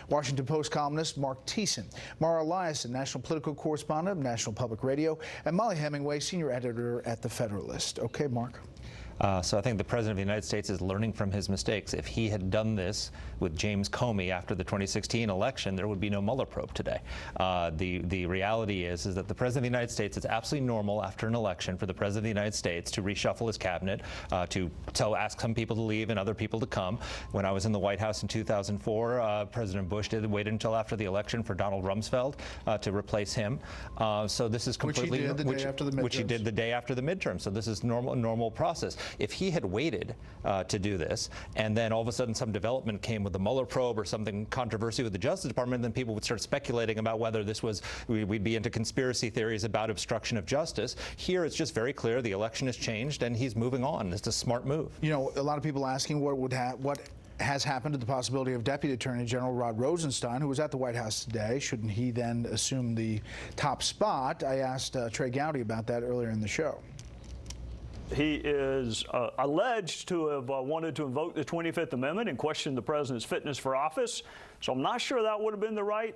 Washington Post columnist Marc Thiessen, Mara Eliason, national political correspondent of National Public Radio, and Molly Hemingway, senior editor at The Federalist. Okay, Mark. So I think the President of the United States is learning from his mistakes. If he had done this with James Comey after the 2016 election, there would be no Mueller probe today. The reality is that the President of the United States, it's absolutely normal after an election for the President of the United States to reshuffle his cabinet, to ask some people to leave and other people to come. When I was in the White House in 2004, President Bush waited until after the election for Donald Rumsfeld to replace him. So this is completely which he did the day after the midterm. So this is normal process. If he had waited to do this, and then all of a sudden some development came with the Mueller probe or something controversy with the Justice Department, then people would start speculating about whether this was, we'd be into conspiracy theories about obstruction of justice. Here it's just very clear the election has changed and he's moving on. It's a smart move. You know, a lot of people asking what has happened to the possibility of Deputy Attorney General Rod Rosenstein, who was at the White House today. Shouldn't he then assume the top spot? I asked Trey Gowdy about that earlier in the show. He is alleged to have wanted to invoke the 25th Amendment and question the president's fitness for office. So I'm not sure that would have been the right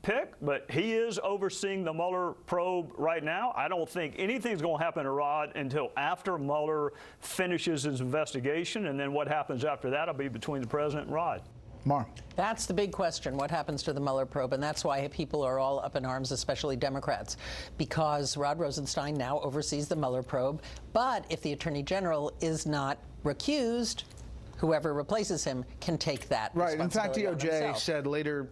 pick, but he is overseeing the Mueller probe right now. I don't think anything's going to happen to Rod until after Mueller finishes his investigation, and then what happens after that will be between the president and Rod. Mark. That's the big question, what happens to the Mueller probe, and that's why people are all up in arms, especially Democrats, because Rod Rosenstein now oversees the Mueller probe, but if the Attorney General is not recused, whoever replaces him can take that responsibility. In fact, DOJ said later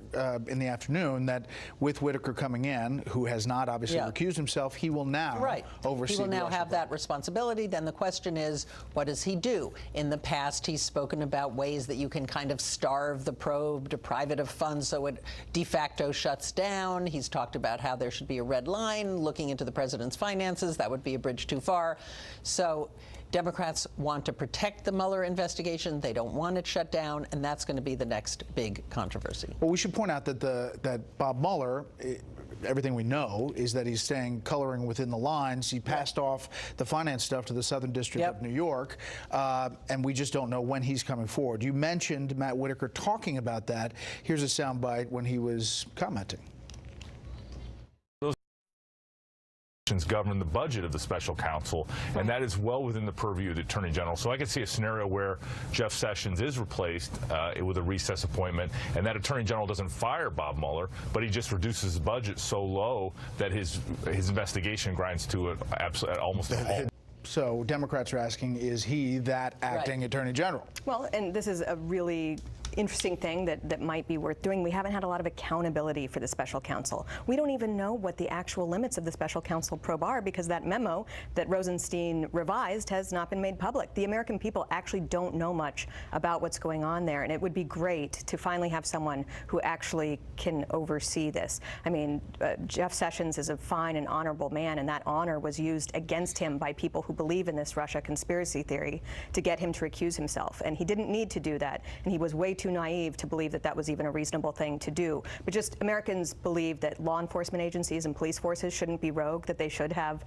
in the afternoon that with Whitaker coming in, who has not obviously recused himself, he will now oversee. He will now have that responsibility. Then the question is, what does he do? In the past, he's spoken about ways that you can kind of starve the probe, deprive it of funds so it de facto shuts down. He's talked about how there should be a red line looking into the president's finances. That would be a bridge too far. So Democrats want to protect the Mueller investigation. They don't want it shut down, and that's going to be the next big controversy. Well, we should point out that that Bob Mueller, everything we know is that he's staying coloring within the lines. He passed off the finance stuff to the Southern District of New York, and we just don't know when he's coming forward. You mentioned Matt Whitaker talking about that. Here's a soundbite when he was commenting. Govern the budget of the special counsel, and that is well within the purview of the Attorney General. So I could see a scenario where Jeff Sessions is replaced with a recess appointment, and that Attorney General doesn't fire Bob Mueller, but he just reduces his budget so low that his investigation grinds to almost a halt. So Democrats are asking, is he that acting Attorney General? Well, and this is a really interesting thing that might be worth doing. We haven't had a lot of accountability for the special counsel. We don't even know what the actual limits of the special counsel probe are because that memo that Rosenstein revised has not been made public. The American people actually don't know much about what's going on there, and it would be great to finally have someone who actually can oversee this. I mean, Jeff Sessions is a fine and honorable man, and that honor was used against him by people who believe in this Russia conspiracy theory to get him to recuse himself, and he didn't need to do that, and he was way too naive to believe that that was even a reasonable thing to do. But just Americans believe that law enforcement agencies and police forces shouldn't be rogue, that they should have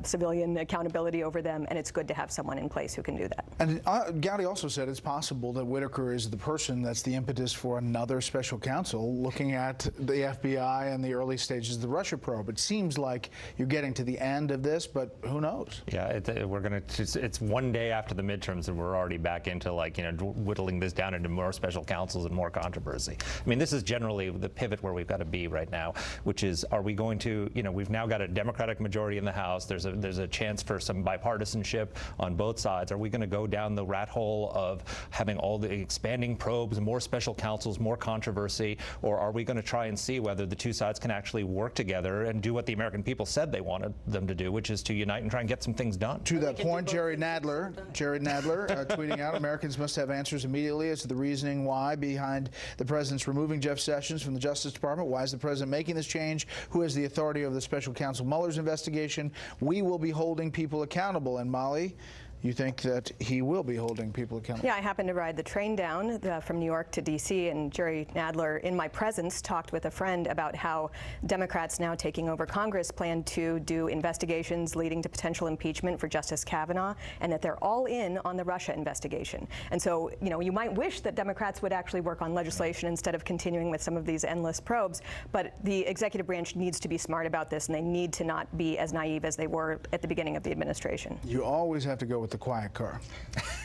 civilian accountability over them, and it's good to have someone in place who can do that. And Gowdy also said it's possible that Whitaker is the person that's the impetus for another special counsel looking at the FBI and the early stages of the Russia probe. It seems like you're getting to the end of this, but who knows? Yeah, it's one day after the midterms and we're already back into whittling this down into more special counsels and more controversy. I mean, this is generally the pivot where we've got to be right now, which is, are we going to, we've now got a Democratic majority in the House. There's a chance for some bipartisanship on both sides. Are we going to go down the rat hole of having all the expanding probes, more special counsels, more controversy, or are we going to try and see whether the two sides can actually work together and do what the American people said they wanted them to do, which is to unite and try and get some things done? To that point, Jerry Nadler tweeting out, Americans must have answers immediately as to the reasoning why behind the president's removing Jeff Sessions from the Justice Department. Why is the president making this change? Who has the authority over the special counsel Mueller's investigation? We will be holding people accountable. And Molly, you think that he will be holding people accountable? Yeah, I happened to ride the train down from New York to D.C., and Jerry Nadler, in my presence, talked with a friend about how Democrats now taking over Congress plan to do investigations leading to potential impeachment for Justice Kavanaugh, and that they're all in on the Russia investigation. And so, you know, you might wish that Democrats would actually work on legislation instead of continuing with some of these endless probes, but the executive branch needs to be smart about this, and they need to not be as naive as they were at the beginning of the administration. You always have to go with the quiet car.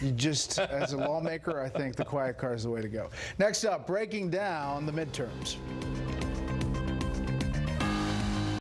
You just, as a lawmaker, I think the quiet car is the way to go. Next up, breaking down the midterms.